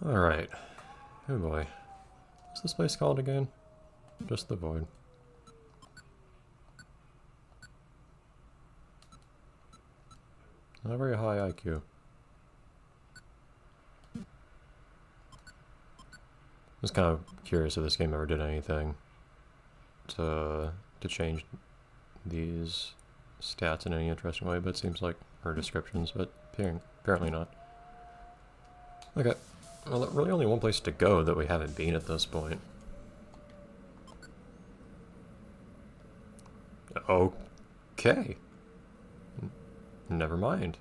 Alright. Oh boy. What's this place called again? Just the Void. Not very high IQ. I was kind of curious if this game ever did anything to change these stats in any interesting way, but it seems like, or descriptions, but apparently not. Okay, well, there's really only one place to go that we haven't been at this point. Okay. Never mind.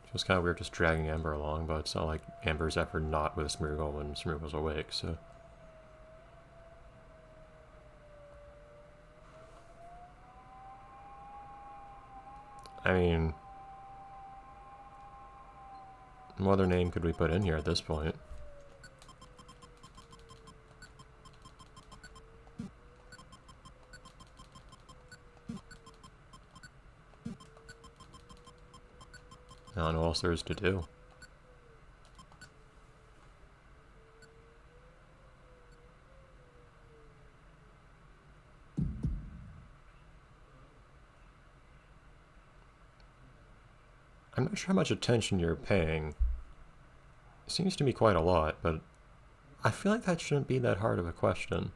It was kind of weird just dragging Amber along, but it's not like Amber's ever not with Smeargle when Smeargle's awake, so... I mean... what other name could we put in here at this point? I don't know what else there is to do. I'm not sure how much attention you're paying. It seems to me quite a lot, but I feel like that shouldn't be that hard of a question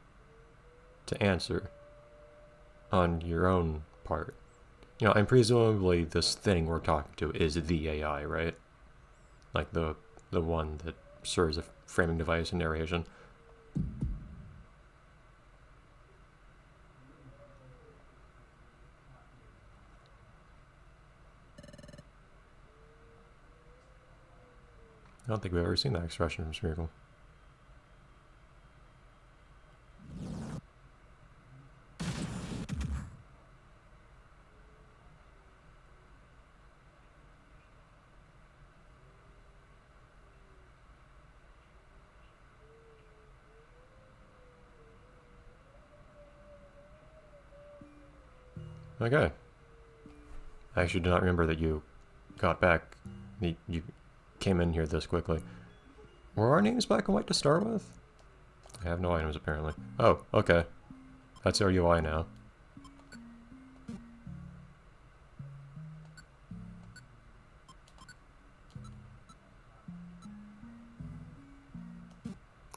to answer on your own part. You know, and presumably this thing we're talking to is the AI, right? Like the one that serves a framing device and narration. I don't think we've ever seen that expression from Smeargle. Okay. I actually do not remember that you got back. You came in here this quickly. Were our names black and white to start with? I have no items apparently. Oh, okay. That's our UI now.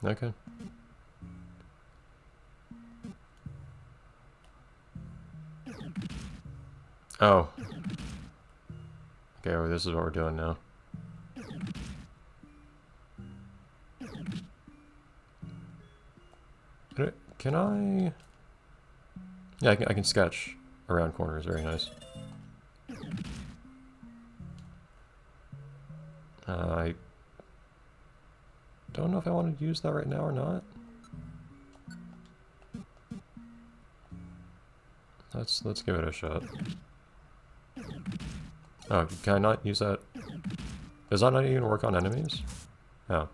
Okay. Oh. Okay, well, this is what we're doing now. Can I... yeah, I can sketch around corners. Very nice. I don't know if I want to use that right now or not. Let's give it a shot. Oh, can I not use that? Does that not even work on enemies? Oh.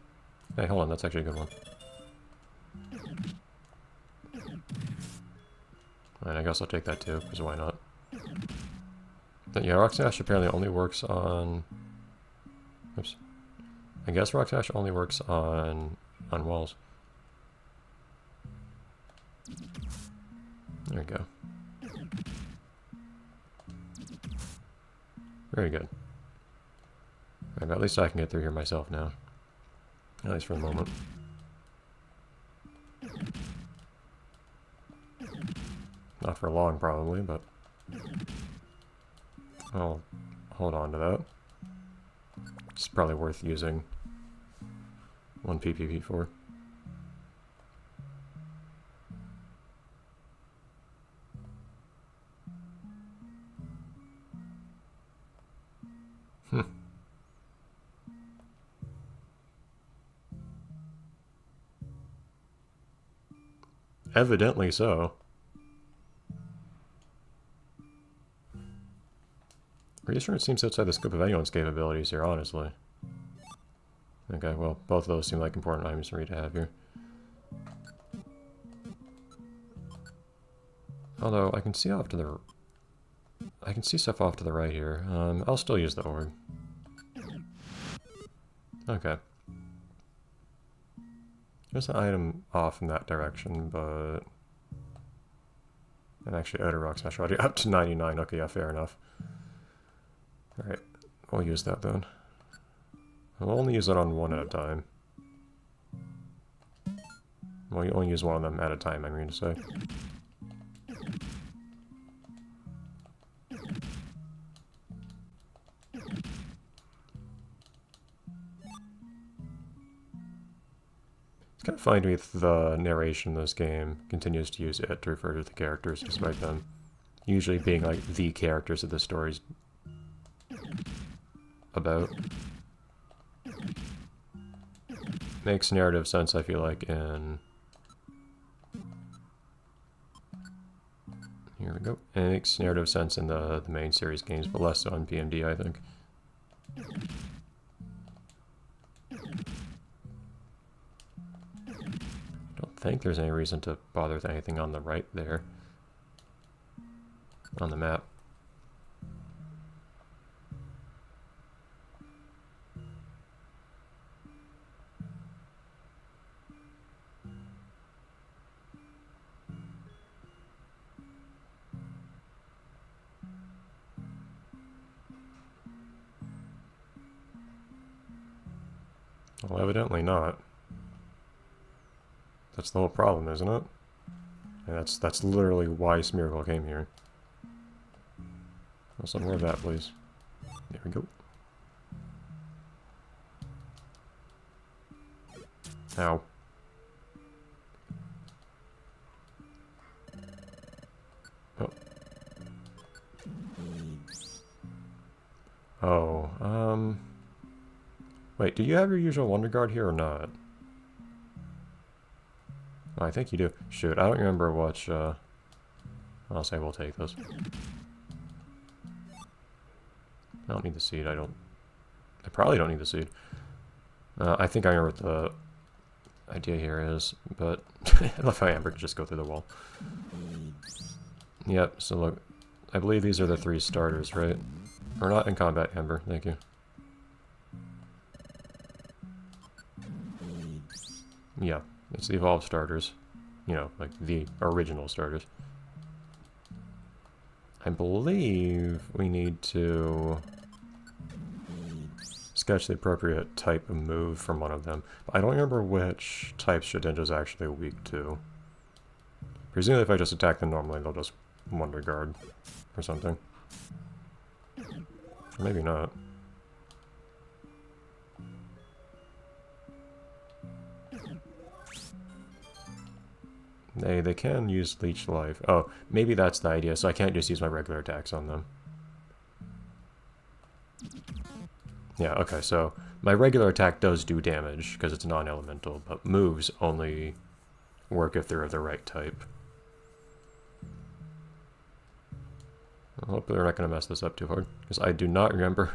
Hey, hold on, that's actually a good one. And I guess I'll take that too, because why not? But yeah, Rock Smash apparently only works on... oops. I guess Rock Smash only works on walls. There we go. Very good. Right, but at least I can get through here myself now. At least for the moment. Not for long, probably, but... I'll hold on to that. It's probably worth using 1 PPP for. Evidently so. Reassurance seems outside the scope of anyone's capabilities here, honestly. Okay, well, both of those seem like important items for me to have here. Although, I can see off to the... I can see stuff off to the right here. I'll still use the orb. Okay. There's an item off in that direction, but... And actually, Outer Rock Smash already up to 99. Okay, yeah, fair enough. Alright, we'll use that then. We'll only use it on one at a time. Well, you only use one of them at a time, I mean to say. It's kind of funny to me that the narration in this game continues to use it to refer to the characters, despite them usually being like the characters that the story's about. Makes narrative sense, I feel like, in... Here we go. It makes narrative sense in the main series games, but less so on PMD, I think. I think there's any reason to bother with anything on the right there on the map. Well, evidently not. That's the whole problem, isn't it? And that's literally why Smeargle came here. Some more of that, please. There we go. Ow. Oh. Oh, wait, do you have your usual Wonder Guard here or not? Oh, I think you do. Shoot, I don't remember which, I'll say we'll take this. I don't need the seed, I probably don't need the seed. I think I remember what the idea here is, but I love how Amber can just go through the wall. Yep, so look, I believe these are the 3 starters, right? Or not in combat, Amber, thank you. Yeah, it's the evolved starters. You know, like the original starters. I believe we need to sketch the appropriate type of move from one of them. But I don't remember which types Shedinja's actually weak to. Presumably if I just attack them normally, they'll just Wonder Guard or something. Or maybe not. They can use Leech Life. Oh, maybe that's the idea, so I can't just use my regular attacks on them. Yeah, okay, so my regular attack does do damage, because it's non-elemental, but moves only work if they're of the right type. I hope they're not going to mess this up too hard, because I do not remember...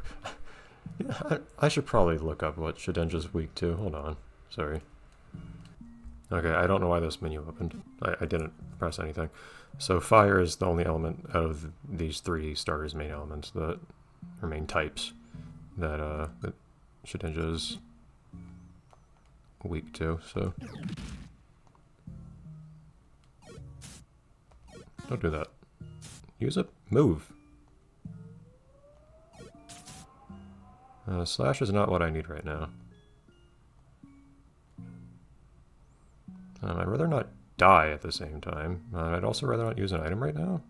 I should probably look up what Shedinja's weak to. Hold on. Sorry. Okay, I don't know why this menu opened. I didn't press anything. So fire is the only element out of these 3 starters' main elements that... or main types that Shedinja is weak to, so... Don't do that. Use a move. Slash is not what I need right now. I'd rather not die at the same time. I'd also rather not use an item right now.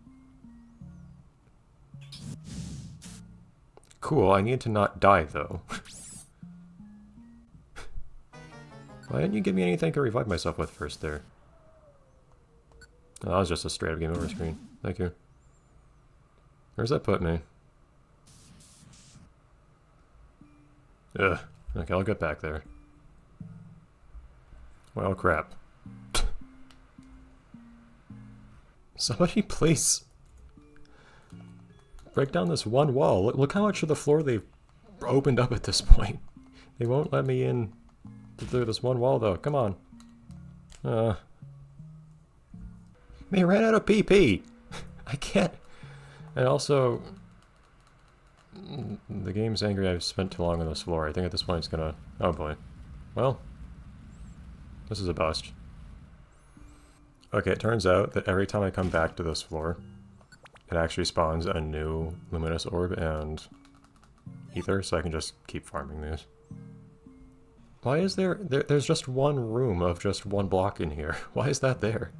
Cool, I need to not die though. Why didn't you give me anything to revive myself with first there? Oh, that was just a straight up game over screen. Thank you. Where's that put me? Ugh. Okay, I'll get back there. Well, crap. Somebody please break down this one wall. Look how much of the floor they've opened up at this point. They won't let me in through this one wall though. Come on. They ran out of PP. I can't. And also, The game's angry I've spent too long on this floor. I think at this point it's gonna... Oh boy. Well, this is a bust. Okay, it turns out that every time I come back to this floor, it actually spawns a new luminous orb and ether, so I can just keep farming these. Why is there's just one room of just one block in here? Why is that there?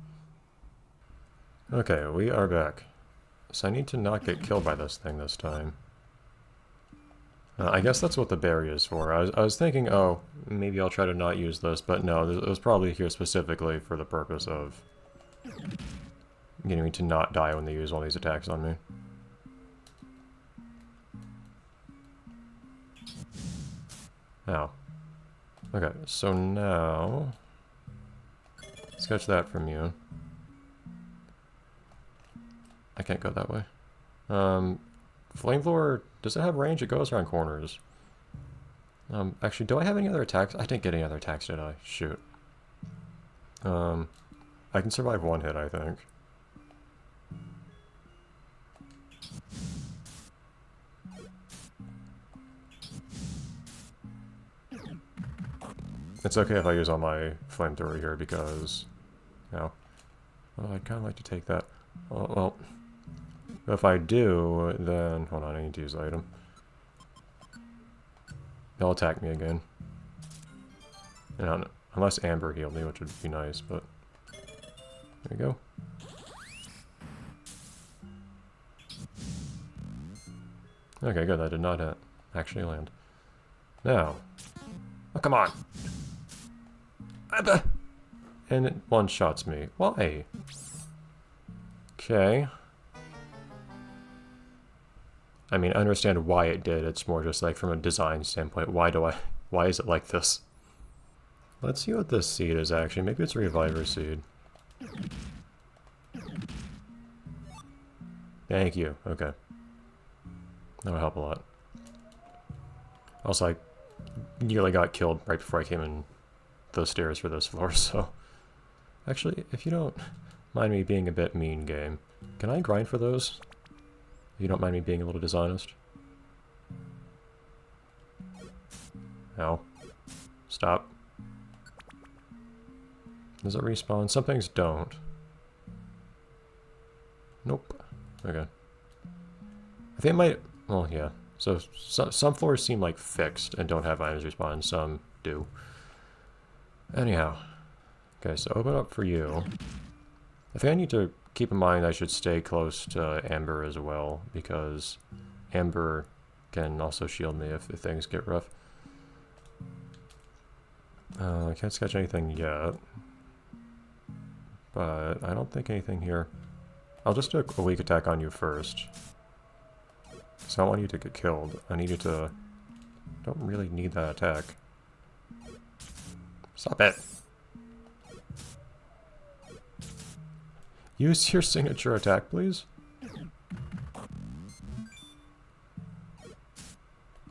Okay, we are back. So I need to not get killed by this thing this time. I guess that's what the berry is for. I was thinking, oh, maybe I'll try to not use this, but no, it was probably here specifically for the purpose of getting me to not die when they use all these attacks on me. Ow. Okay, so now... Sketch that from you. I can't go that way. Flamethrower, does it have range? It goes around corners. Actually, do I have any other attacks? I didn't get any other attacks, did I? Shoot. I can survive one hit, I think. It's okay if I use all my flamethrower here because, well, I'd kind of like to take that. Well, if I do, then hold on, I need to use the item. They'll attack me again. And unless Amber healed me, which would be nice, but there we go. Okay, good. That did not actually land. Now, oh come on! And it one-shots me. Why? Okay. I mean, I understand why it did. It's more just like from a design standpoint. Why is it like this? Let's see what this seed is actually. Maybe it's a reviver seed. Thank you. Okay. That'll help a lot. Also, I nearly got killed right before I came in those stairs for this floor, so... Actually, if you don't mind me being a bit mean, game, can I grind for those? If you don't mind me being a little dishonest. Ow. Stop. Does it respawn? Some things don't. Nope. Okay. I think it might... Well, yeah. So, some floors seem like fixed and don't have items respawn. Some do. Anyhow. Okay, so open up for you. I think I need to keep in mind I should stay close to Amber as well, because Amber can also shield me if things get rough. I can't sketch anything yet. But I don't think anything here. I'll just do a weak attack on you first. So I don't want you to get killed. I need you to... Don't really need that attack. Stop it! Use your signature attack, please.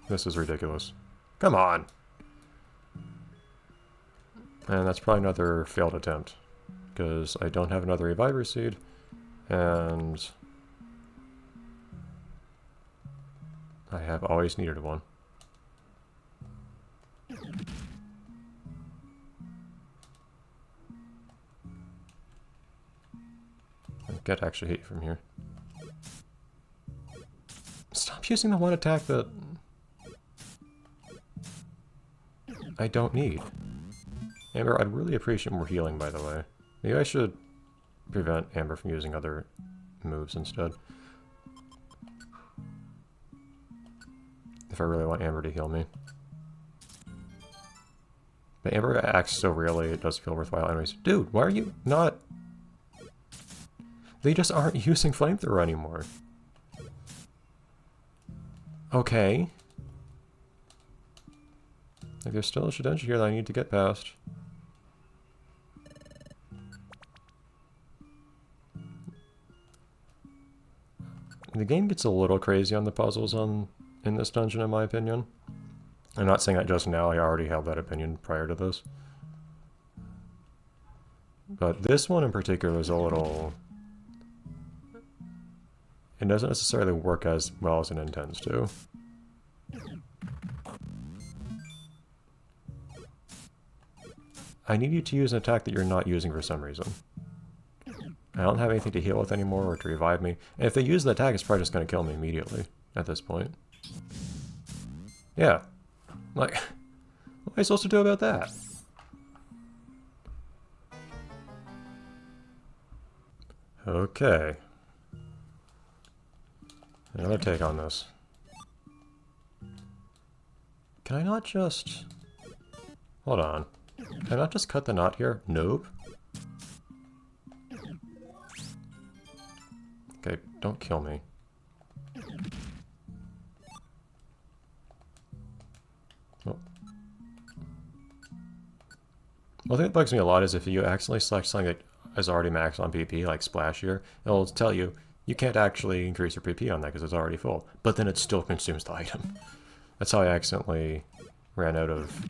This is ridiculous. Come on! And that's probably another failed attempt. Because I don't have another reviver seed. And... I have always needed one. I get to actually hit you from here. Stop using the one attack that I don't need. Amber, I'd really appreciate more healing, by the way. Maybe I should prevent Amber from using other moves instead. If I really want Amber to heal me. But Amber acts so rarely, it does feel worthwhile anyways. Dude, why are you not... They just aren't using flamethrower anymore. Okay. Like, there's still a Shedensha here that I need to get past. The game gets a little crazy on the puzzles in this dungeon, in my opinion. I'm not saying that just now, I already held that opinion prior to this. But this one in particular is a little... It doesn't necessarily work as well as it intends to. I need you to use an attack that you're not using for some reason. I don't have anything to heal with anymore or to revive me. And if they use the attack, it's probably just going to kill me immediately at this point. Yeah. Like, what am I supposed to do about that? Okay. Another take on this. Can I not just... Hold on. Can I not just cut the knot here? Nope. Okay, don't kill me. Oh. One thing that bugs me a lot is if you accidentally select something that is already maxed on PP, like Splash here, it'll tell you, you can't actually increase your PP on that because it's already full. But then it still consumes the item. That's how I accidentally ran out of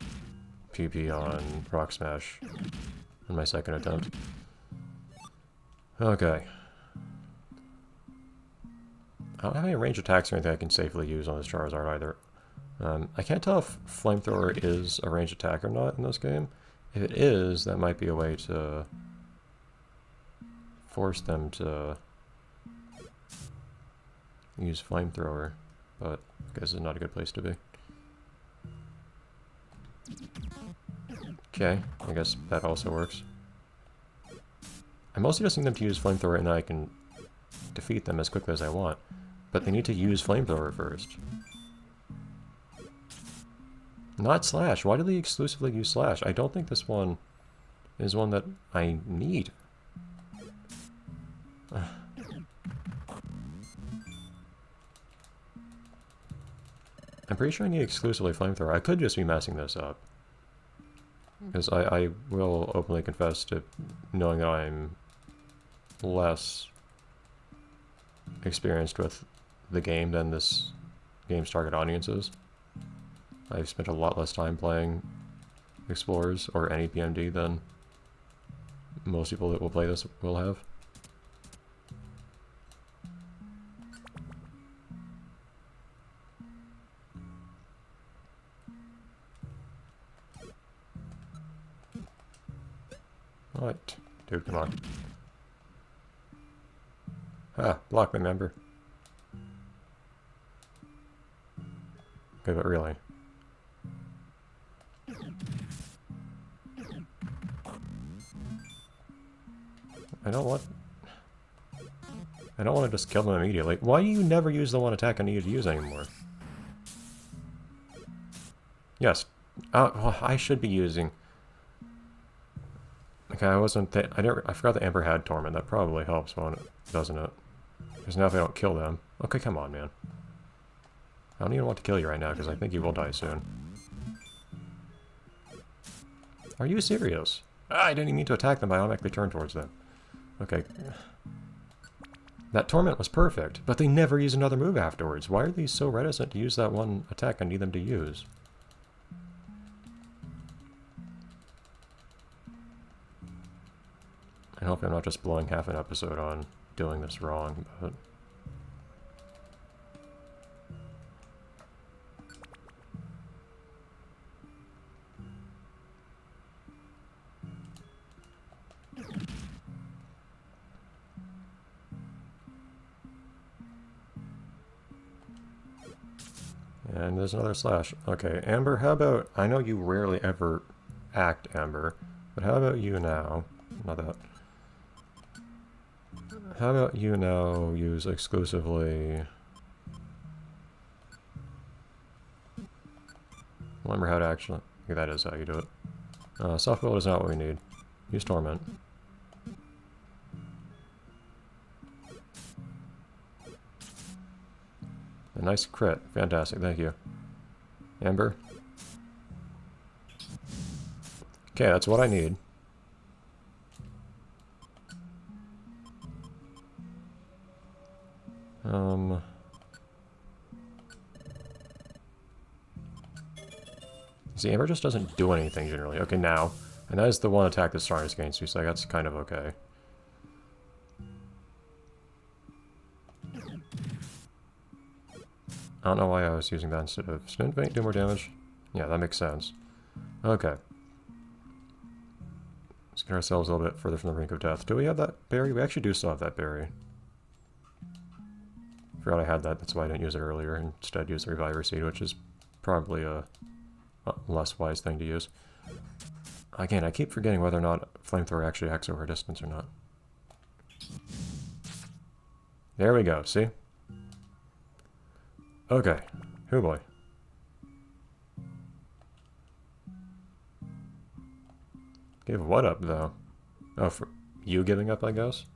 PP on Rock Smash in my second attempt. Okay. I don't have any range attacks or anything I can safely use on this Charizard either. I can't tell if Flamethrower is a range attack or not in this game. If it is, that might be a way to force them to use Flamethrower, but I guess it's not a good place to be. Okay, I guess that also works. I mostly just need them to use Flamethrower and then I can defeat them as quickly as I want. But they need to use Flamethrower first. Not Slash. Why do they exclusively use Slash? I don't think this one is one that I need. I'm pretty sure I need exclusively Flamethrower. I could just be messing this up. Because I will openly confess to knowing that I'm less experienced with the game than this game's target audience is. I've spent a lot less time playing Explorers or any PMD than most people that will play this will have. What? Dude, come on. Ah, block me, member. Okay, but really. I don't want to just kill them immediately. Why do you never use the one attack I needed to use anymore? Yes. Well, I should be using... Okay, I forgot that Amber had Torment. That probably helps, doesn't it? Because now if I don't kill them... Okay, come on, man. I don't even want to kill you right now, because I think you will die soon. Are you serious? Ah, I didn't even mean to attack them, I automatically turned towards them. Okay. That Torment was perfect, but they never use another move afterwards. Why are these so reticent to use that one attack I need them to use? I hope I'm not just blowing half an episode on doing this wrong, but... And there's another Slash. Okay, Amber, how about... I know you rarely ever act, Amber, but how about you now? Not that. How about you now use exclusively... Remember how to actually... Okay, that is how you do it. Soft build is not what we need. Use Torment. A nice crit. Fantastic, thank you. Amber. Okay, that's what I need. See, Amber just doesn't do anything generally. Okay, now. And that is the one attack that's strongest against you, so that's kind of okay. I don't know why I was using that instead of Spin Feint, do more damage. Yeah, that makes sense. Okay. Let's get ourselves a little bit further from the brink of death. Do we have that berry? We actually do still have that berry. Forgot I had that, that's why I didn't use it earlier. Instead use the Reviver Seed, which is probably a less wise thing to use. Again, I keep forgetting whether or not Flamethrower actually acts over distance or not. There we go, see? Okay. Oh boy. Gave what up, though? Oh, for you giving up, I guess?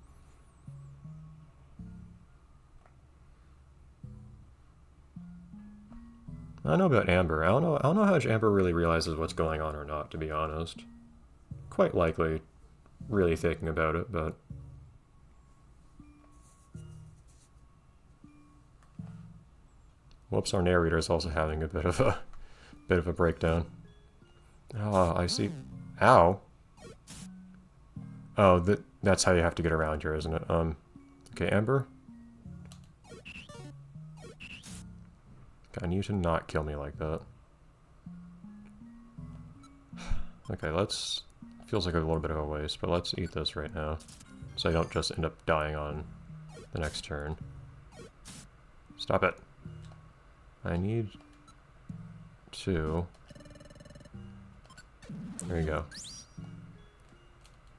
I don't know about Amber. I don't know how much Amber really realizes what's going on or not, to be honest. Quite likely really thinking about it, but... Whoops, our narrator is also having a bit of a breakdown. Ah, I see. Ow. Oh, that's how you have to get around here, isn't it? Okay, Amber. I need you to not kill me like that. Okay, let's... Feels like a little bit of a waste, but let's eat this right now. So I don't just end up dying on the next turn. Stop it. I need to... There you go.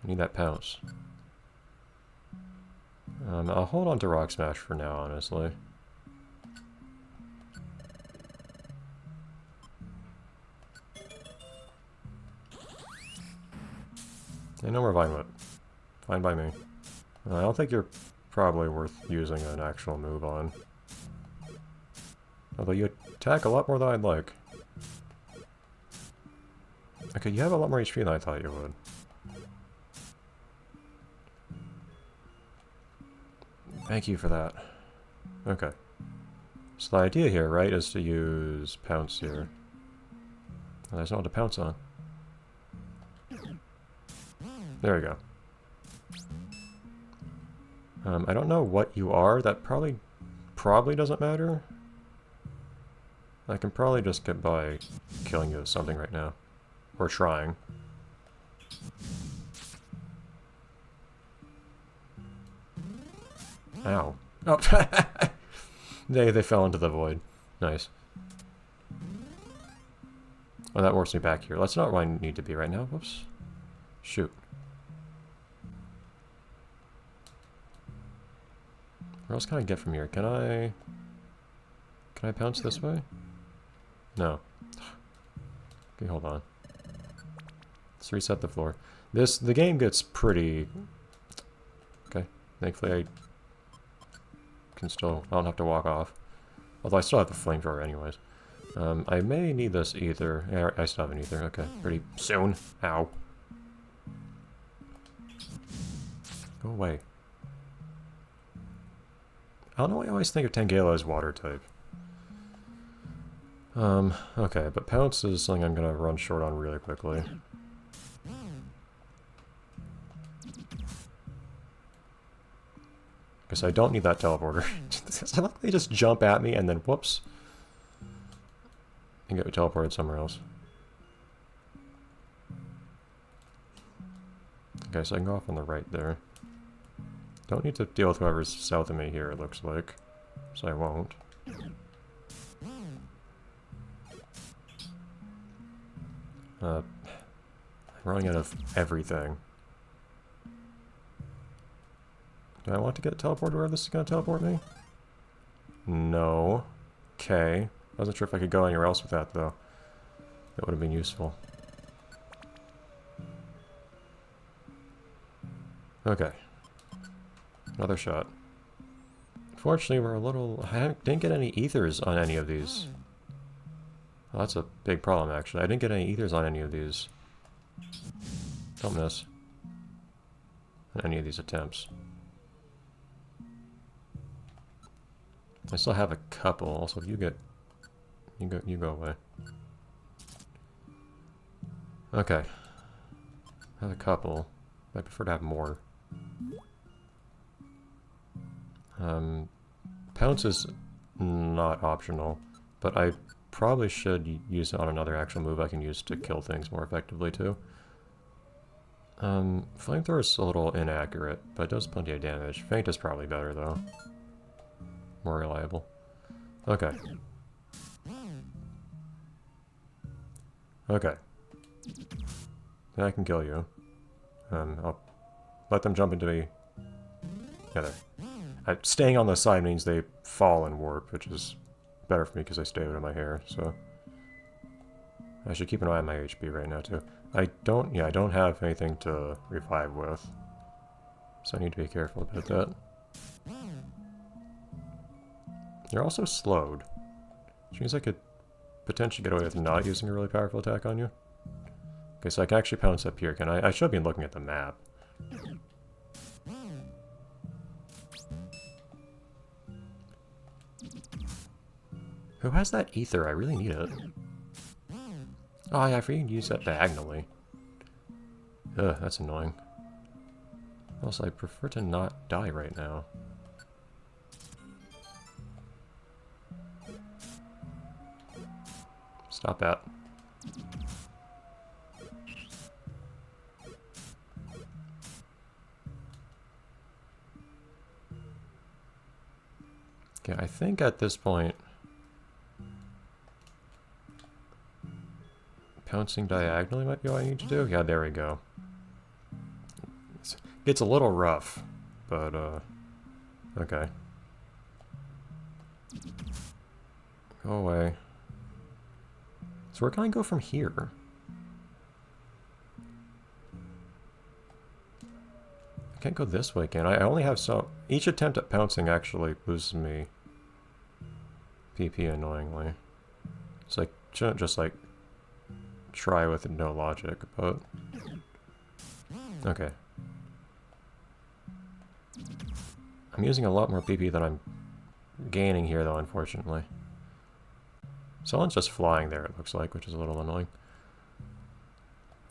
I need that pounce. I'll hold on to Rock Smash for now, honestly. And no more Vine Whip. Fine by me. I don't think you're probably worth using an actual move on. Although you attack a lot more than I'd like. Okay, you have a lot more HP than I thought you would. Thank you for that. Okay. So the idea here, right, is to use Pounce here. Oh, there's no one to pounce on. There we go. I don't know what you are. That probably doesn't matter. I can probably just get by killing you with something right now. Or trying. Ow. Oh! They fell into the void. Nice. Oh, that works me back here. That's not where I need to be right now. Whoops. Shoot. Where else can I get from here? Can I pounce this way? No. Okay, hold on. Let's reset the floor. The game gets pretty... Okay, thankfully I don't have to walk off. Although I still have the flamethrower anyways. I may need this ether. Yeah, I still have an ether. Okay, pretty soon. Ow. Go away. I don't know why I always think of Tangela as water type. Okay, but Pounce is something I'm gonna run short on really quickly. Because I don't need that teleporter. I like they just jump at me and then whoops. And get teleported somewhere else. Okay, so I can go off on the right there. Don't need to deal with whoever's south of me here, it looks like. So I won't. I'm running out of everything. Do I want to get teleported where this is going to teleport me? No. Okay. Wasn't sure if I could go anywhere else with that, though. That would have been useful. Okay. Another shot. Unfortunately, we're a little... I didn't get any ethers on any of these. Well, that's a big problem, actually. I didn't get any ethers on any of these. Don't miss. On any of these attempts. I still have a couple. Also, if you get... You go away. Okay. I have a couple. I prefer to have more. Pounce is not optional, but I probably should use it on another actual move I can use to kill things more effectively too. Flamethrower is a little inaccurate, but it does plenty of damage. Faint is probably better, though. More reliable. Okay. Okay. Then I can kill you. I'll let them jump into me. Yeah, there. Staying on the side means they fall and warp, which is better for me because I stay out of my hair, so... I should keep an eye on my HP right now, too. I don't have anything to revive with. So I need to be careful about that. You're also slowed. Which means I could potentially get away with not using a really powerful attack on you. Okay, so I can actually pounce up here, can I? I should be looking at the map. Who has that ether? I really need it. Oh yeah, I forget you can use that diagonally. Ugh, that's annoying. Also, I prefer to not die right now. Stop that. Okay, I think at this point... pouncing diagonally might be what I need to do. Yeah, there we go. It's a little rough, but, okay. Go away. So where can I go from here? I can't go this way, can I? I only have so... Each attempt at pouncing actually boosts me PP annoyingly. It's like, shouldn't just like try with no logic, but... Okay. I'm using a lot more PP than I'm gaining here, though, unfortunately. Someone's just flying there, it looks like, which is a little annoying.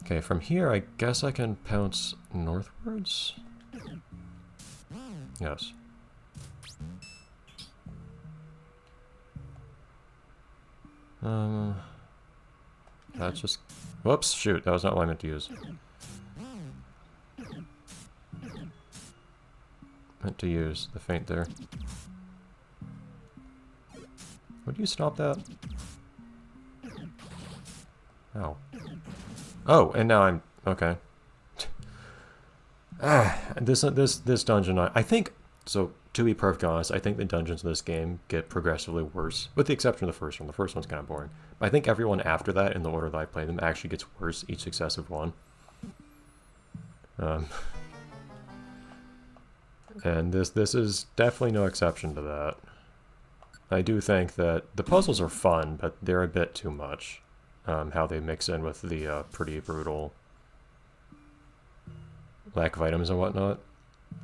Okay, from here, I guess I can pounce northwards? Yes. That's just... Whoops, shoot, that was not what I meant to use. Meant to use the feint there. Would you stop that? Ow. Oh, and now I'm... Okay. This dungeon, I think... So, to be perfectly honest, I think the dungeons in this game get progressively worse. With the exception of the first one. The first one's kind of boring. But I think everyone after that, in the order that I play them, actually gets worse each successive one. And this is definitely no exception to that. I do think that the puzzles are fun, but they're a bit too much. How they mix in with the pretty brutal lack of items and whatnot.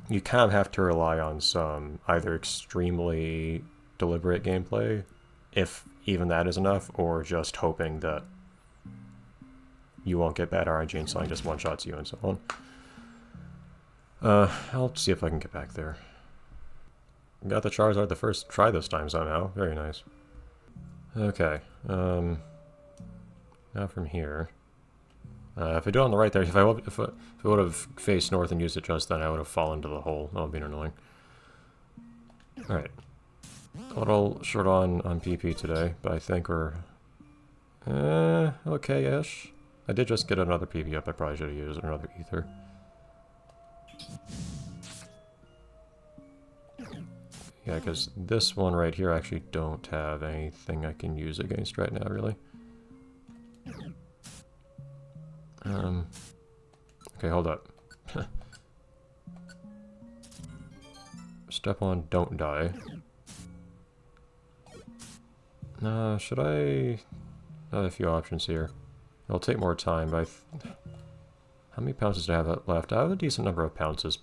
You kind of have to rely on some either extremely deliberate gameplay, if even that is enough, or just hoping that you won't get bad RNG and something just one-shots you and so on. I'll see if I can get back there. Got the Charizard the first try this time somehow. Very nice. Okay, now from here. If I do it on the right there, if I would have faced north and used it just then, I would have fallen to the hole. That would have been annoying. Alright. A little short on PP today, but I think we're... okay-ish. I did just get another PP up. I probably should have used another ether. Yeah, because this one right here I actually don't have anything I can use against right now, really. Okay, hold up. Step on, don't die. Should I... I have a few options here. It'll take more time, but how many pounces do I have left? I have a decent number of pounces,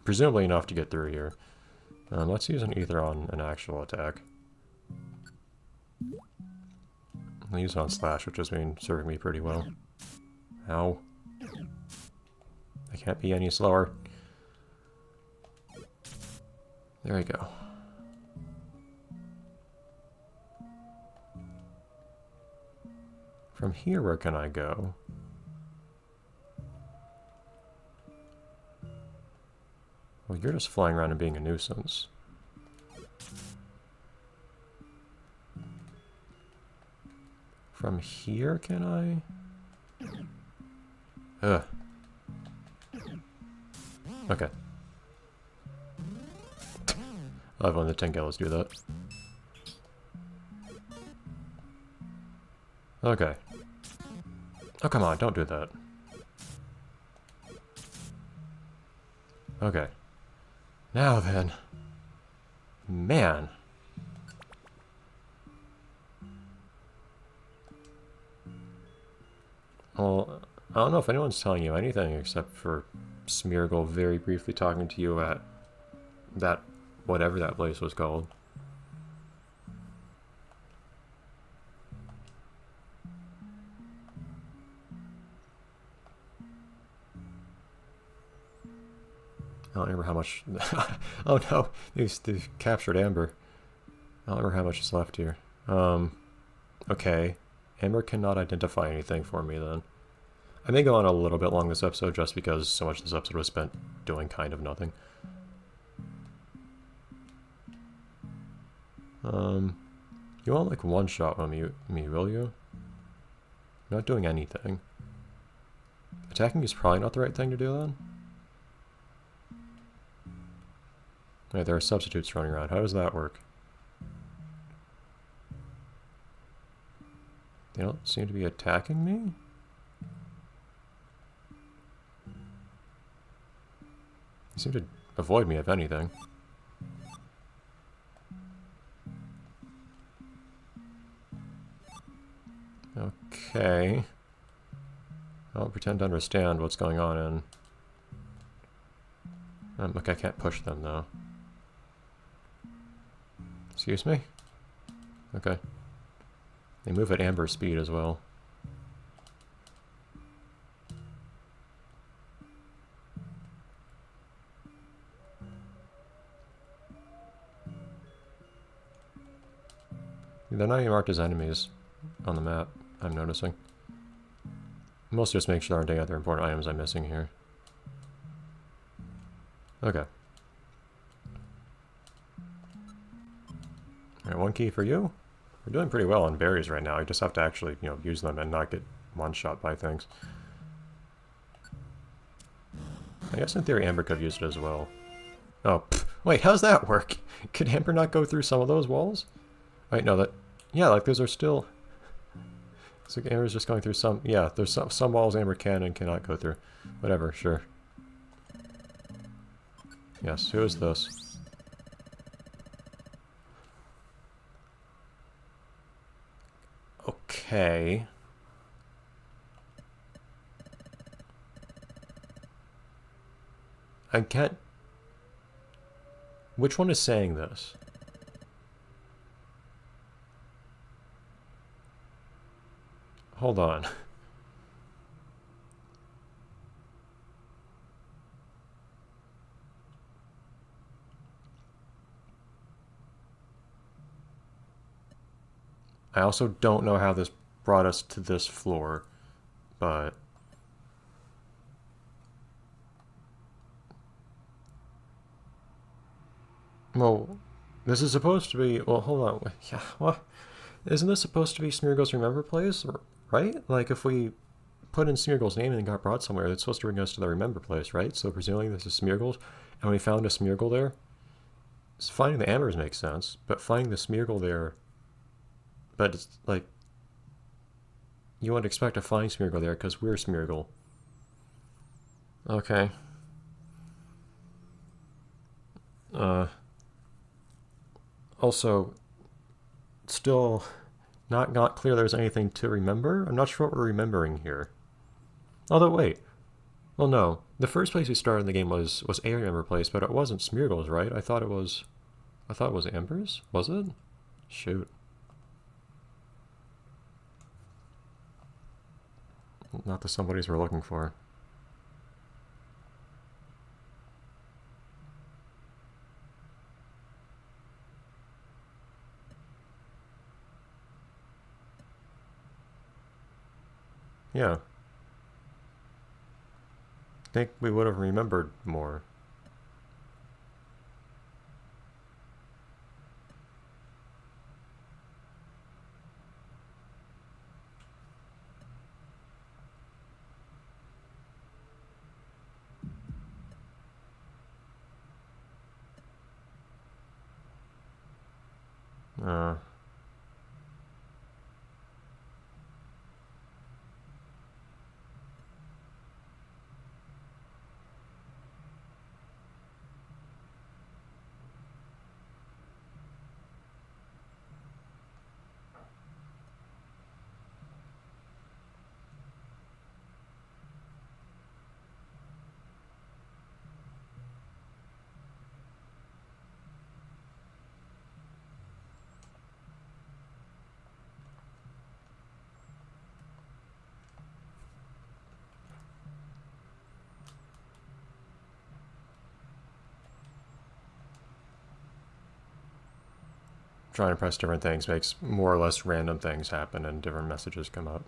presumably enough to get through here. Let's use an ether on an actual attack. I'll use it on slash, which has been serving me pretty well. Ow. I can't be any slower. There we go. From here, where can I go? Well, you're just flying around and being a nuisance. From here, can I? Ugh. Okay. I'll have one of the 10 gallows do that. Okay. Oh, come on, don't do that. Okay. Now then. Man. Well, I don't know if anyone's telling you anything except for Smeargle very briefly talking to you at that, whatever that place was called. I don't remember how much... oh no, they've captured Amber. I don't remember how much is left here. Okay. Amber cannot identify anything for me then. I may go on a little bit long this episode just because so much of this episode was spent doing kind of nothing. You won't like one-shot me, will you? I'm not doing anything. Attacking is probably not the right thing to do then. Right, there are substitutes running around. How does that work? They don't seem to be attacking me? They seem to avoid me, if anything. Okay. I don't pretend to understand what's going on in... look, I can't push them, though. Excuse me? Okay. They move at Amber's speed as well. They're not even marked as enemies on the map, I'm noticing. Mostly just make sure there aren't any other important items I'm missing here. Okay. Alright, one key for you. We're doing pretty well on berries right now. I just have to actually, you know, use them and not get one-shot by things. I guess in theory Amber could have used it as well. Oh, wait, how's that work? Could Amber not go through some of those walls? Wait, no, that... Yeah, like those are still... It's like Amber's just going through some... Yeah, there's some walls Amber can and cannot go through. Whatever, sure. Yes, who is this? Okay. I can't... Which one is saying this? Hold on. I also don't know how this brought us to this floor, but... Well, this is supposed to be... Well, hold on. Yeah, what? Isn't this supposed to be Smeargle's Remember place, right? Like, if we put in Smeargle's name and got brought somewhere, it's supposed to bring us to the Remember place, right? So presumably this is Smeargle's, and we found a Smeargle there. Finding the Ambers makes sense, but finding the Smeargle there... But it's like... You wouldn't expect to find Smeargle there, because we're Smeargle. Okay. Also, still not clear there's anything to remember. I'm not sure what we're remembering here. Although, wait. Well, no. The first place we started in the game was a Remember place, but it wasn't Smeargle's, right? I thought it was Amber's? Was it? Shoot. Not the somebodies we're looking for. Yeah. I think we would have remembered more. Uh, trying to press different things makes more or less random things happen and different messages come up.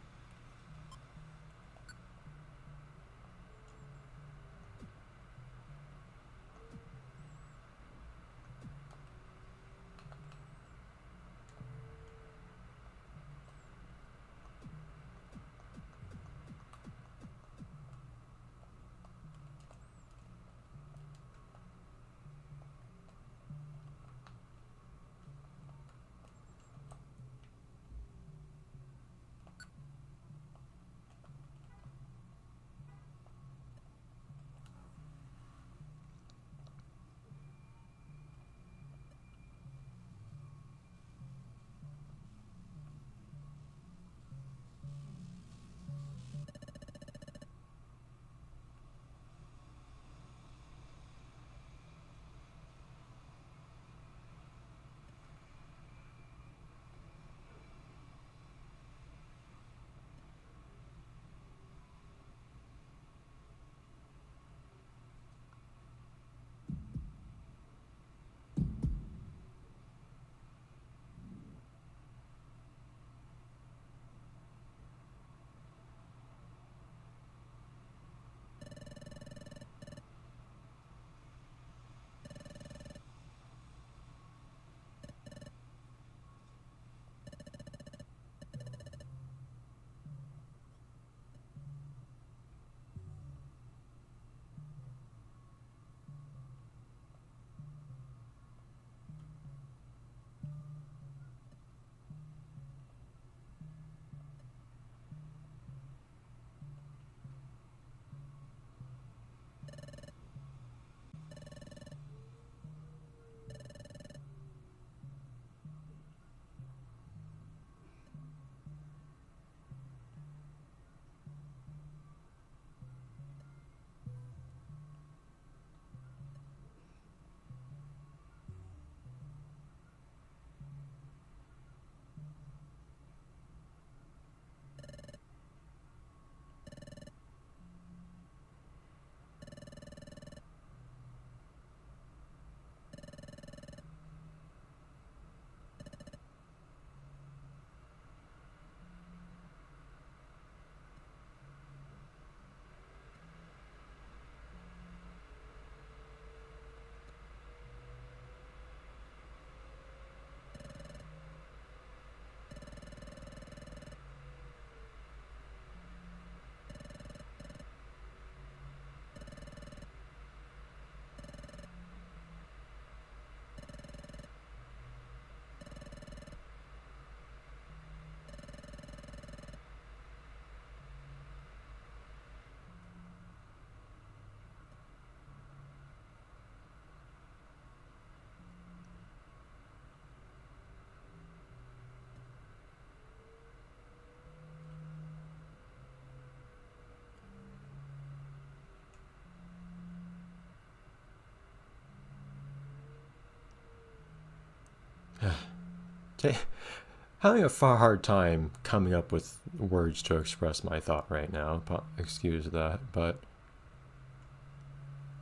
Having a far hard time coming up with words to express my thought right now. Excuse that, but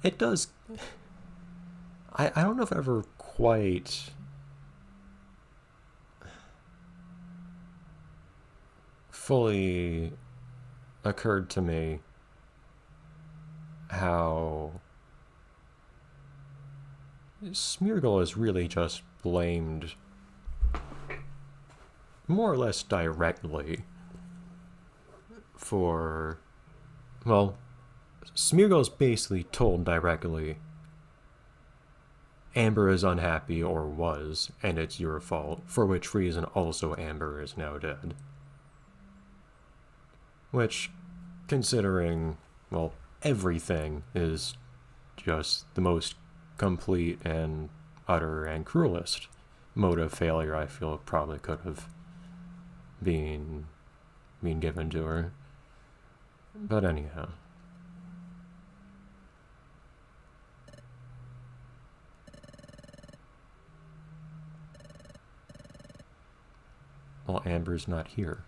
it does. I don't know if it ever quite fully occurred to me how Smeargle is really just blamed more or less directly for, well, Smeargle is basically told directly, Amber is unhappy or was, and it's your fault, for which reason also Amber is now dead. Which, considering, well, everything is just the most complete and utter and cruelest mode of failure I feel probably could have been given to her. But anyhow. Well, Amber's not here.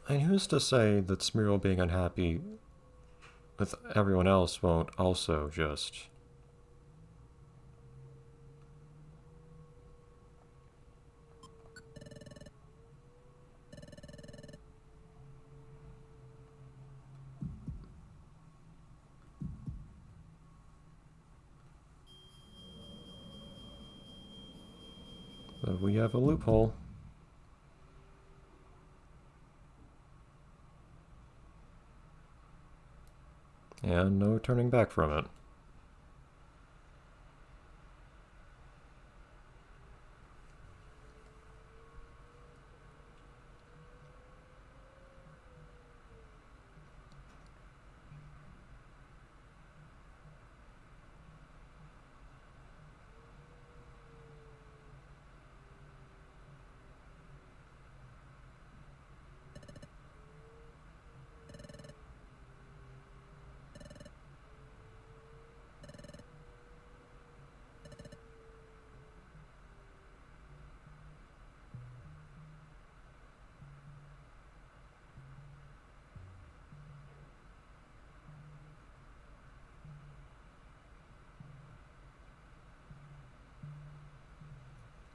And who's to say that Smeargle being unhappy with everyone else won't also just... But we have a loophole. And no turning back from it.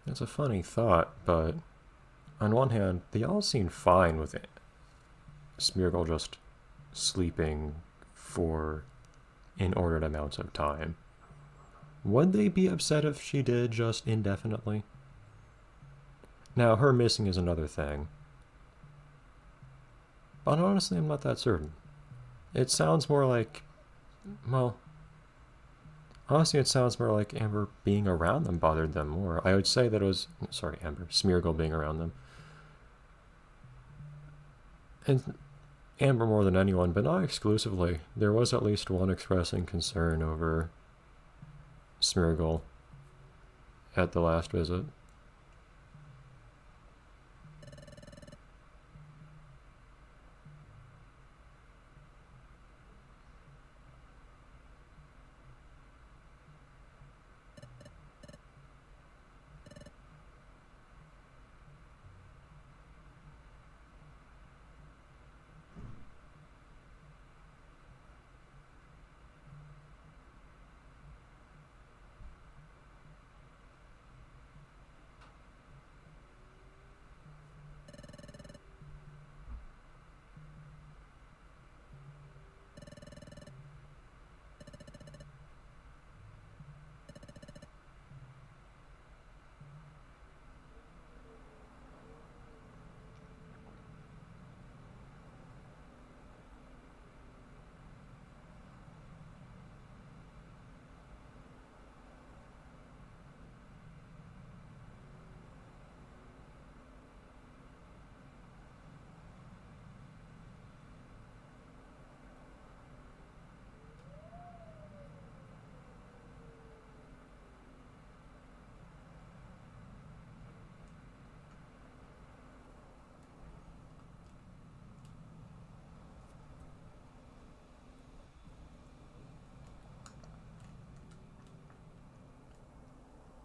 It's a funny thought, but on one hand, they all seem fine with it. Smeargle just sleeping for inordinate amounts of time. Would they be upset if she did just indefinitely? Now, her missing is another thing. But honestly, I'm not that certain. It sounds more like, well, honestly, it sounds more like Amber being around them bothered them more. I would say that it was, sorry, Amber, Smeargle being around them. And Amber more than anyone, but not exclusively. There was at least one expressing concern over Smeargle at the last visit.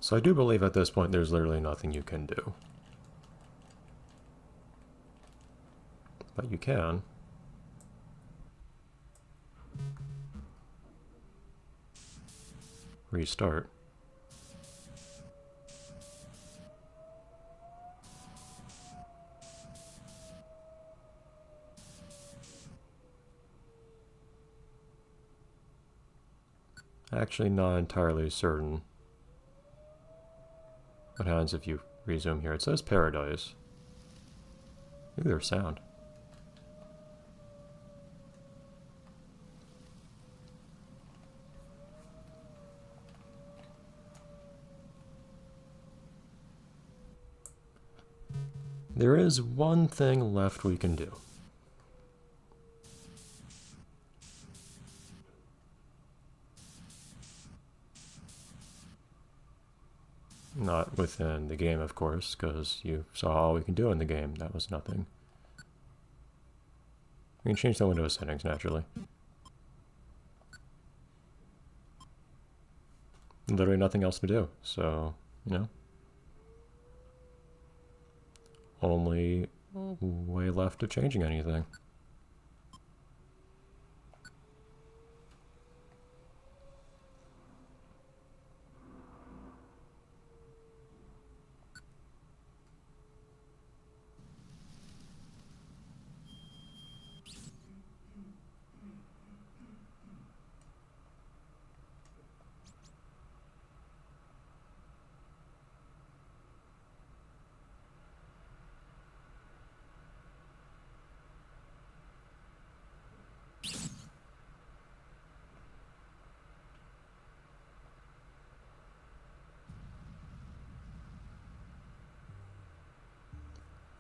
So I do believe at this point there's literally nothing you can do. But you can. Restart. Actually not entirely certain what happens if you resume here. It says paradise. Maybe there's sound. There is one thing left we can do. Not within the game, of course, because you saw all we can do in the game. That was nothing. We can change the Windows settings, naturally. Literally nothing else to do, so, you know. Only way left of changing anything.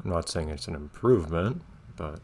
I'm not saying it's an improvement, but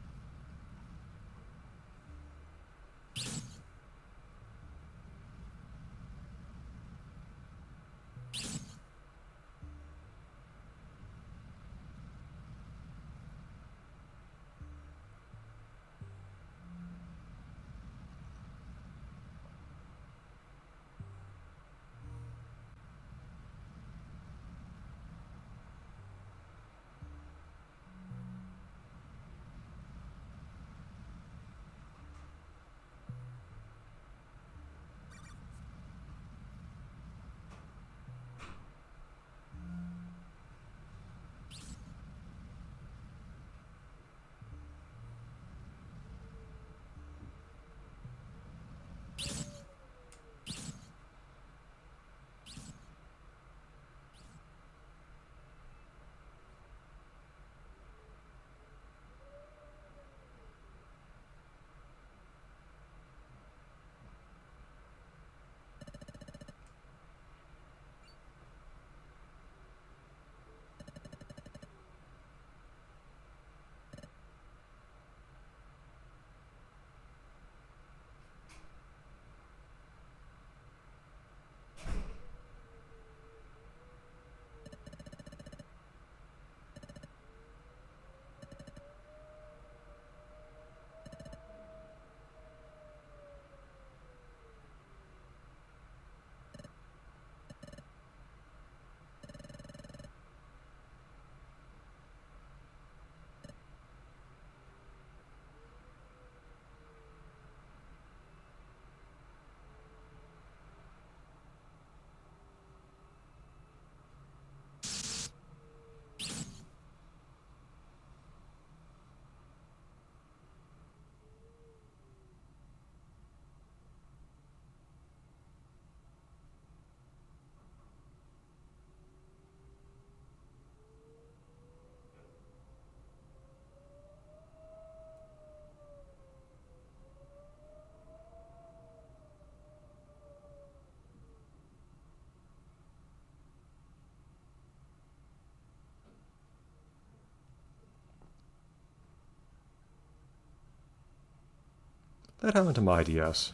that happened to my DS.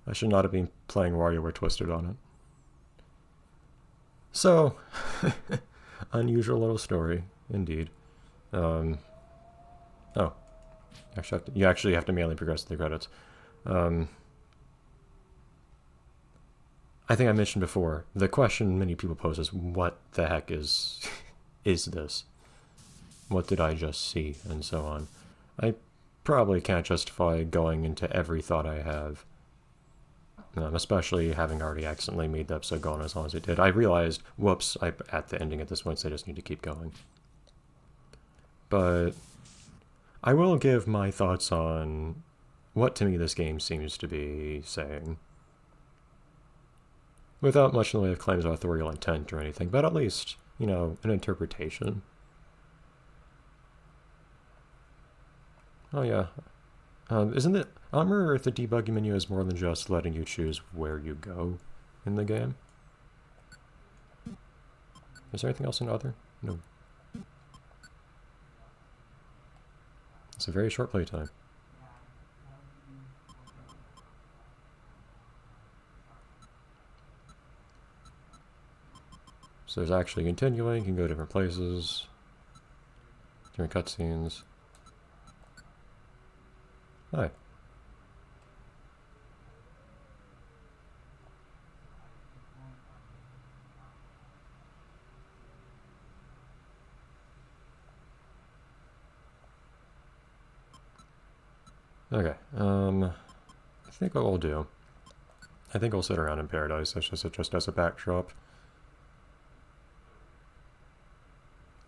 I should not have been playing WarioWare Twisted on it. So, unusual little story, indeed. Oh, you actually have to manually progress the credits. I think I mentioned before, the question many people pose is, what the heck is is this? What did I just see? And so on. I probably can't justify going into every thought I have, especially having already accidentally made the episode go on as long as it did. I realized, whoops, I'm at the ending at this point, so I just need to keep going. But I will give my thoughts on what to me this game seems to be saying. Without much in the way of claims of authorial intent or anything, but at least, an interpretation. Oh yeah. Isn't it... I don't remember if the debugging menu is more than just letting you choose where you go in the game. Is there anything else in other? No. It's a very short playtime. So there's actually continuing, you can go different places, different cutscenes. Hi. Okay, I think what we'll do, I think we'll sit around in paradise, just as a backdrop.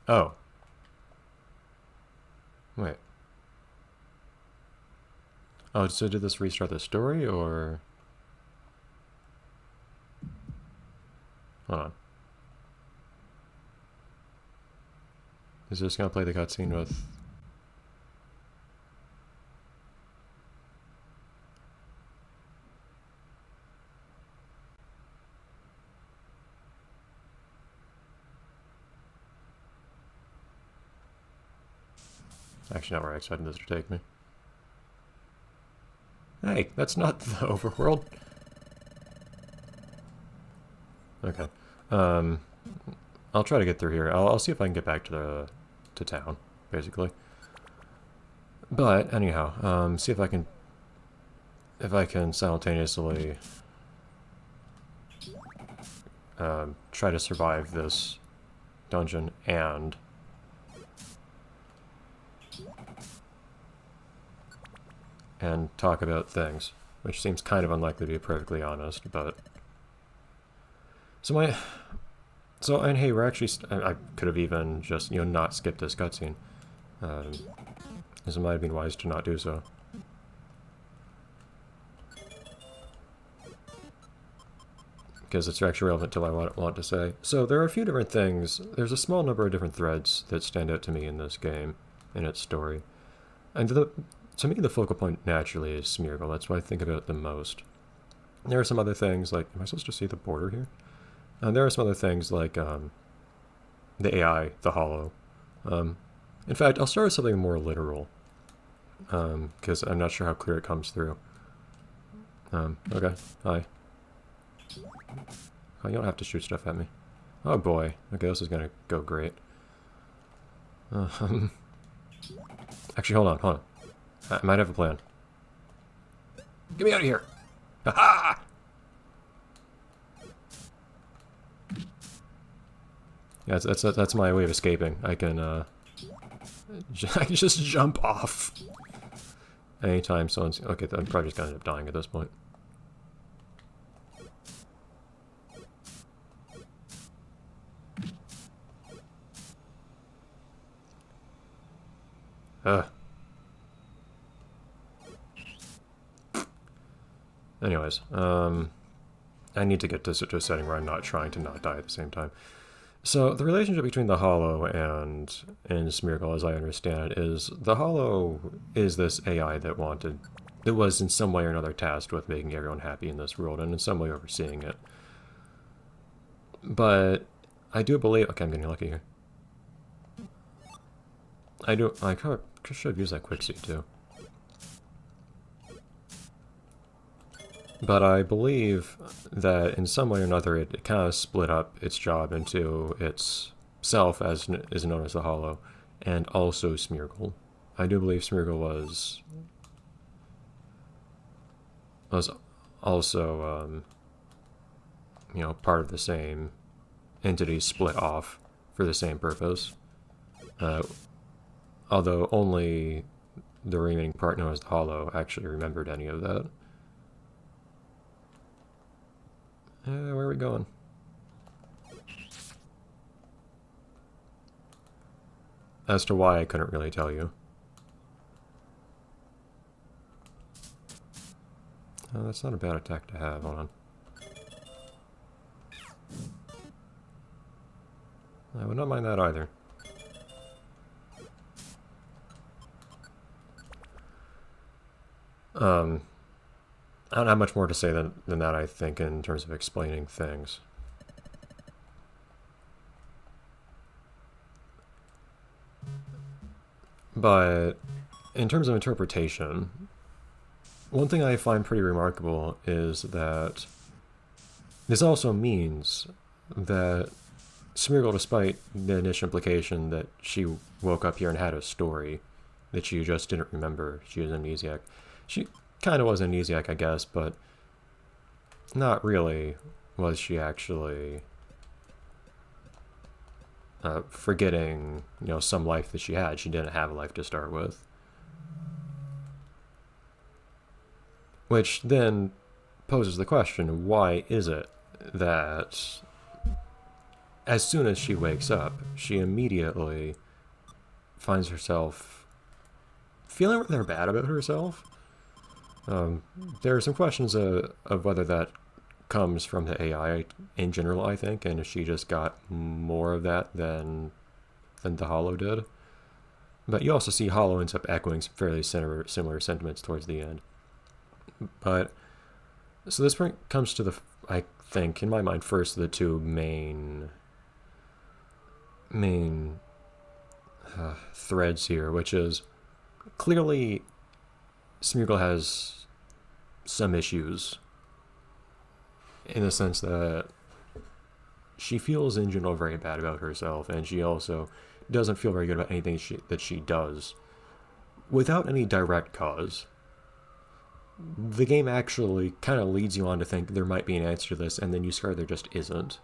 Oh. Wait. Oh, so did this restart the story, or... Hold on. Is this gonna play the cutscene with... Actually, not where I expected this to take me. Hey, that's not the overworld. Okay. I'll try to get through here. I'll see if I can get back to town, basically. But anyhow, see if I can simultaneously try to survive this dungeon and talk about things, which seems kind of unlikely to be perfectly honest, but... So and hey, we're actually... I could have even just, not skipped this cutscene. As it might have been wise to not do so. Because it's actually relevant to what I want to say. So there are a few different things. There's a small number of different threads that stand out to me in this game, in its story. And to me, the focal point naturally is Smeargle. That's what I think about the most. There are some other things like... Am I supposed to see the border here? There are some other things like the AI, the Hollow. In fact, I'll start with something more literal. Because I'm not sure how clear it comes through. Okay, hi. Oh, you don't have to shoot stuff at me. Oh boy. Okay, this is gonna go great. Actually, hold on. I might have a plan. Get me out of here! Ha-ha! Yeah, that's my way of escaping. I can I can just jump off anytime someone's... Okay, I'm probably just gonna end up dying at this point. Anyways, I need to get to a setting where I'm not trying to not die at the same time. So the relationship between the Hollow and Smeargle, as I understand it, is the Hollow is this AI that was in some way or another tasked with making everyone happy in this world, and in some way overseeing it. But I do believe... Okay, I'm getting lucky here. I should have used that quick suit too. But I believe that in some way or another it kind of split up its job into itself, as is known as the Hollow, and also Smeargle. I do believe Smeargle was also part of the same entity split off for the same purpose. Although only the remaining part known as the Hollow actually remembered any of that. Where are we going? As to why, I couldn't really tell you. That's not a bad attack to have. Hold on. I would not mind that either. I don't have much more to say than that, I think, in terms of explaining things. But in terms of interpretation, one thing I find pretty remarkable is that this also means that Smeargle, despite the initial implication that she woke up here and had a story that she just didn't remember, she was amnesiac. She kind of was amnesiac, I guess, but not really was she actually forgetting, some life that she had. She didn't have a life to start with. Which then poses the question, why is it that as soon as she wakes up, she immediately finds herself feeling rather bad about herself? There are some questions of whether that comes from the AI in general, I think, and if she just got more of that than the Hollow did. But you also see Hollow ends up echoing some fairly similar sentiments towards the end. But so this comes to I think, in my mind, first the two main threads here, which is clearly Smeargle has some issues in the sense that she feels in general very bad about herself, and she also doesn't feel very good about anything that she does without any direct cause. The game actually kind of leads you on to think there might be an answer to this, and then you discover there just isn't.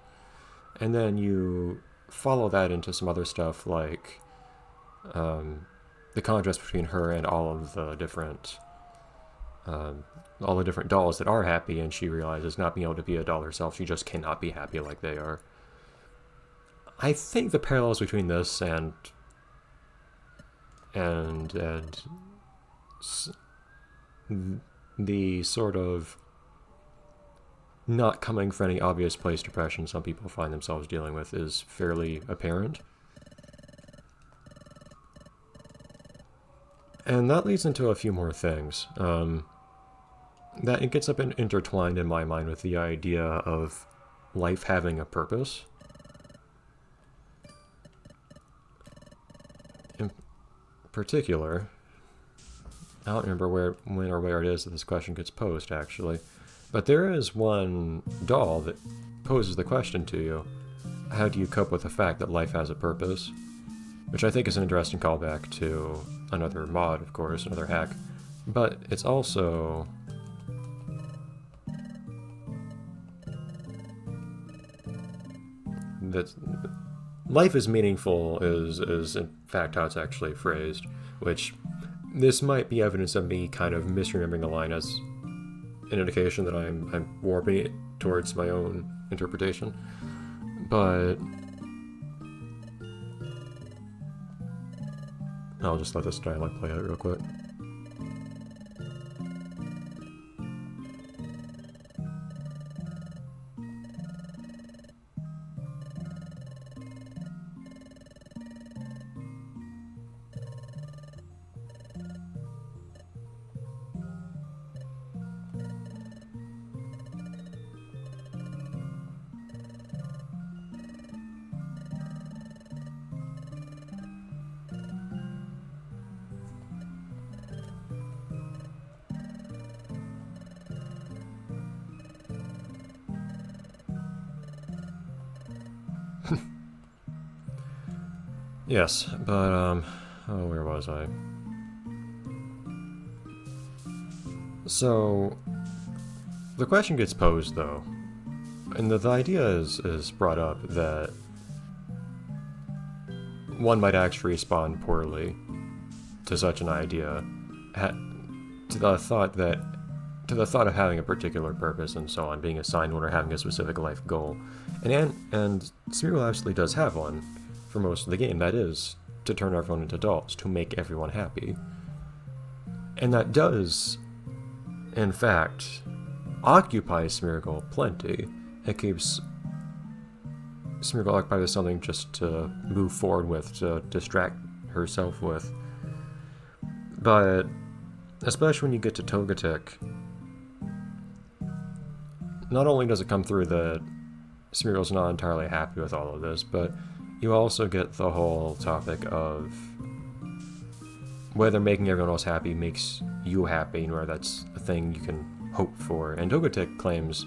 And then you follow that into some other stuff like the contrast between her and all of the different dolls that are happy, and she realizes not being able to be a doll herself, she just cannot be happy like they are. I think the parallels between this and the sort of not coming from any obvious place depression some people find themselves dealing with is fairly apparent. And that leads into a few more things. That it gets up intertwined in my mind with the idea of life having a purpose. In particular, I don't remember when or where it is that this question gets posed, actually. But there is one doll that poses the question to you, how do you cope with the fact that life has a purpose? Which I think is an interesting callback to another mod, of course, another hack. But it's also that life is meaningful is in fact how it's actually phrased, which this might be evidence of me kind of misremembering the line as an indication that I'm warping it towards my own interpretation. But I'll just let this dialogue play out real quick. Yes, but, where was I? So, the question gets posed, though, And the idea is brought up that one might actually respond poorly to such an idea, to the thought of having a particular purpose and so on, being assigned one or having a specific life goal. And Smeargle absolutely does have one for most of the game. That is to turn everyone into dolls, to make everyone happy. And that does, in fact, occupy Smeargle plenty. It keeps Smeargle occupied with something just to move forward with, to distract herself with. But especially when you get to Togetic, not only does it come through that Smeargle's not entirely happy with all of this, but you also get the whole topic of whether making everyone else happy makes you happy, and whether that's a thing you can hope for. And Togetic claims,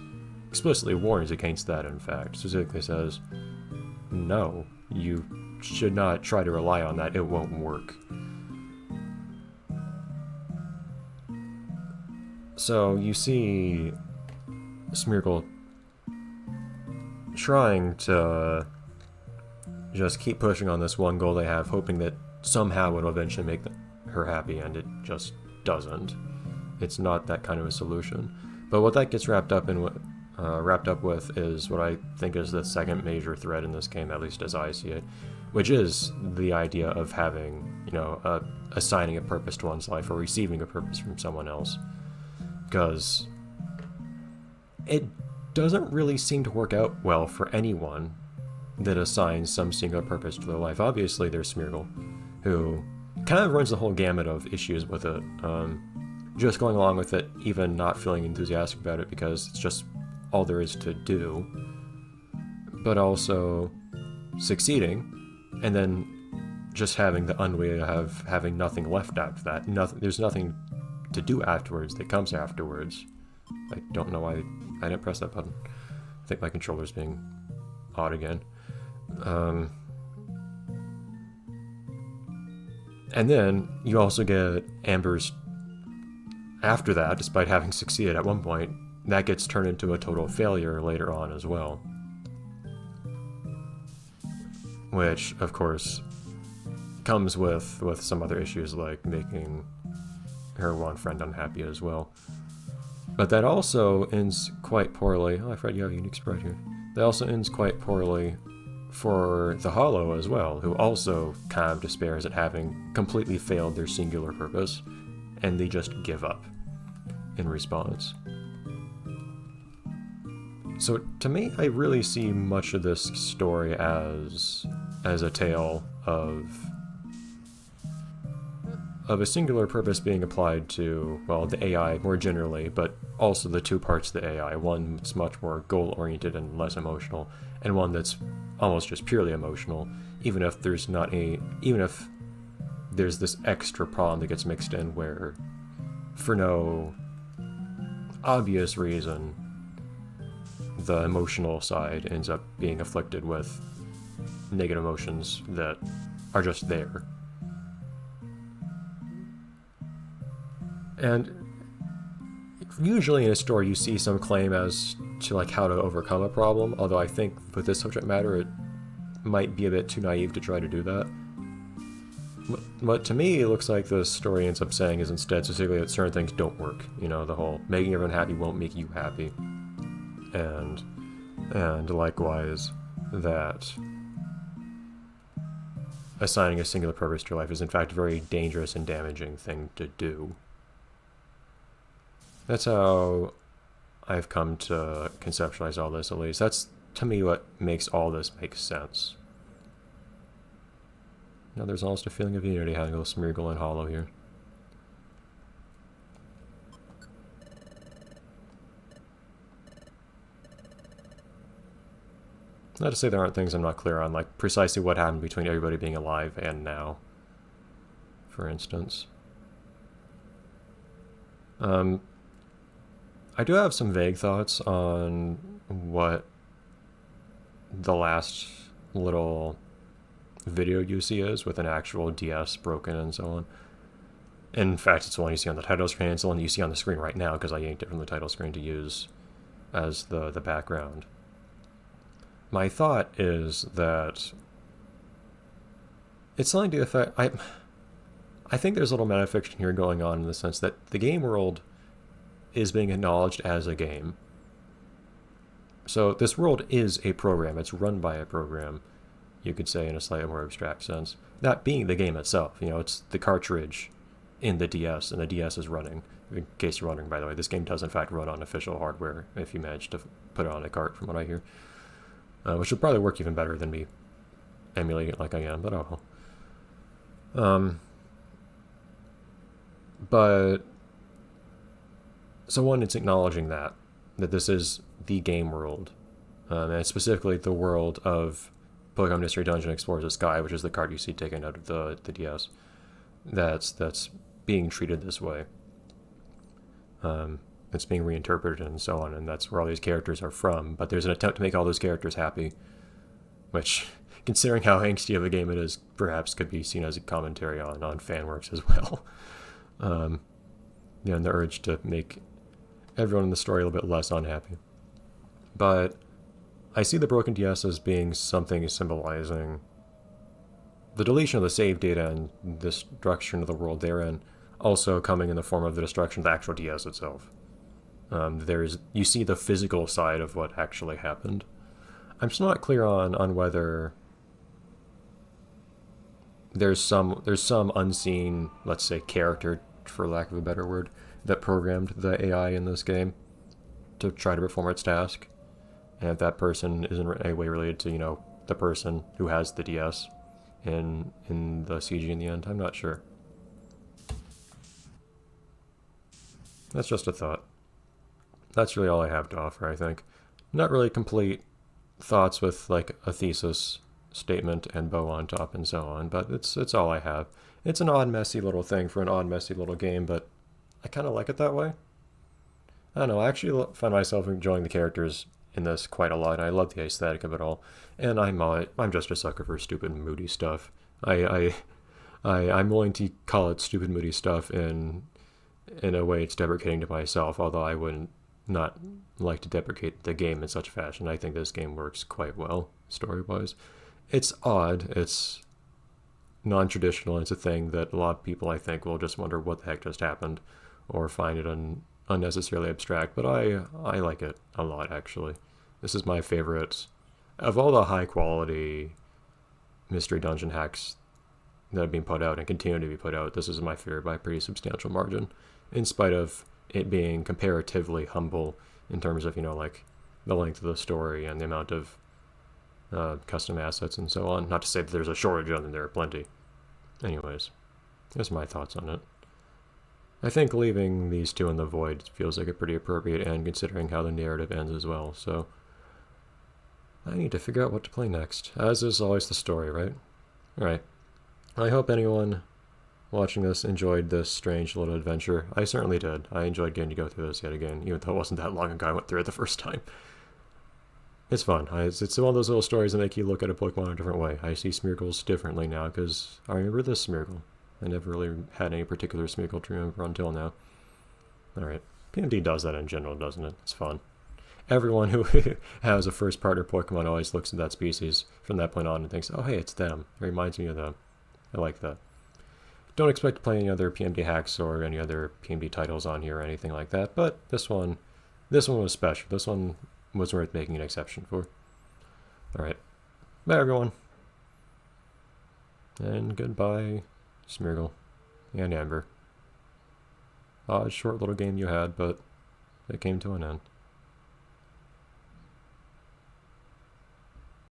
explicitly warns against that, in fact. Specifically says, no, you should not try to rely on that, it won't work. So you see Smeargle trying to just keep pushing on this one goal they have, hoping that somehow it'll eventually make her happy, and it just doesn't. It's not that kind of a solution. But what that gets wrapped up with is what I think is the second major thread in this game, at least as I see it, which is the idea of having, assigning a purpose to one's life or receiving a purpose from someone else. Because it doesn't really seem to work out well for anyone that assigns some single purpose to their life. Obviously, there's Smeargle, who kind of runs the whole gamut of issues with it. Just going along with it, even not feeling enthusiastic about it because it's just all there is to do. But also succeeding, and then just having the ennui of having nothing left after that. There's nothing to do afterwards that comes afterwards. I don't know why I didn't press that button. I think my controller's being odd again. And then you also get Amber's, after that, despite having succeeded at one point, that gets turned into a total failure later on as well. Which, of course, comes with some other issues like making her one friend unhappy as well. But that also ends quite poorly. Oh, I forgot you have a unique sprite here. That also ends quite poorly for the Hollow as well, who also kind of despairs at having completely failed their singular purpose, and they just give up in response. So to me, I really see much of this story as a tale of a singular purpose being applied to, well, the AI more generally, but also the two parts of the AI. One that's much more goal-oriented and less emotional, and one that's almost just purely emotional, even if there's this extra problem that gets mixed in where, for no obvious reason, the emotional side ends up being afflicted with negative emotions that are just there. And usually in a story you see some claim as to like how to overcome a problem, although I think with this subject matter it might be a bit too naive to try to do that. What to me it looks like the story ends up saying is instead specifically that certain things don't work. The whole making everyone happy won't make you happy. And likewise that assigning a singular purpose to your life is in fact a very dangerous and damaging thing to do. That's how I've come to conceptualize all this, at least. That's, to me, what makes all this make sense. Now there's almost a feeling of unity having a little Smeargle and Hollow here. Not to say there aren't things I'm not clear on, like precisely what happened between everybody being alive and now, for instance. I do have some vague thoughts on what the last little video you see is, with an actual DS broken and so on. In fact, it's the one you see on the title screen. It's the one you see on the screen right now because I yanked it from the title screen to use as the background my thought is that it's something to the effect. I think there's a little metafiction here going on in the sense that the game world is being acknowledged as a game. So this world is a program. It's run by a program, you could say in a slightly more abstract sense. That being the game itself. It's the cartridge in the DS, and the DS is running. In case you're wondering, by the way, this game does in fact run on official hardware if you manage to put it on a cart, from what I hear. Which would probably work even better than me emulating it like I am, but oh well. But so one, it's acknowledging that this is the game world, and specifically the world of Pokemon Mystery Dungeon Explorers of Sky, which is the card you see taken out of the DS. That's being treated this way. It's being reinterpreted and so on, and that's where all these characters are from. But there's an attempt to make all those characters happy, which, considering how angsty of a game it is, perhaps could be seen as a commentary on fan works as well. And the urge to make everyone in the story a little bit less unhappy. But I see the broken DS as being something symbolizing the deletion of the save data and the destruction of the world therein, also coming in the form of the destruction of the actual DS itself. You see the physical side of what actually happened. I'm still not clear on whether there's some unseen, let's say, character, for lack of a better word, that programmed the AI in this game to try to perform its task. And if that person is in any way related to, the person who has the DS in the CG in the end, I'm not sure. That's just a thought. That's really all I have to offer, I think. Not really complete thoughts with, like, a thesis statement and bow on top and so on, but it's all I have. It's an odd, messy little thing for an odd, messy little game, but I kind of like it that way. I don't know, I actually find myself enjoying the characters in this quite a lot. I love the aesthetic of it all, and I'm just a sucker for stupid, moody stuff. I'm willing to call it stupid, moody stuff in a way it's deprecating to myself, although I wouldn't not like to deprecate the game in such a fashion. I think this game works quite well, story-wise. It's odd, it's non-traditional, it's a thing that a lot of people, I think, will just wonder what the heck just happened, or find it unnecessarily abstract, but I like it a lot, actually. This is my favorite. Of all the high-quality Mystery Dungeon hacks that have been put out and continue to be put out, this is my favorite by a pretty substantial margin, in spite of it being comparatively humble in terms of, like, the length of the story and the amount of custom assets and so on. Not to say that there's a shortage of them, there are plenty. Anyways, that's my thoughts on it. I think leaving these two in the void feels like a pretty appropriate end, considering how the narrative ends as well, so I need to figure out what to play next, as is always the story, right? Alright. I hope anyone watching this enjoyed this strange little adventure. I certainly did. I enjoyed getting to go through this yet again, even though it wasn't that long ago I went through it the first time. It's fun. It's one of those little stories that make you look at a Pokemon a different way. I see Smeargles differently now, because I remember this Smeargle. I never really had any particular Smeargle to remember until now. Alright. PMD does that in general, doesn't it? It's fun. Everyone who has a first partner Pokemon always looks at that species from that point on and thinks, oh hey, it's them. It reminds me of them. I like that. Don't expect to play any other PMD hacks or any other PMD titles on here or anything like that, but this one was special. This one was worth making an exception for. Alright. Bye, everyone. And goodbye, Smeargle and Amber. Odd, short little game you had, but it came to an end.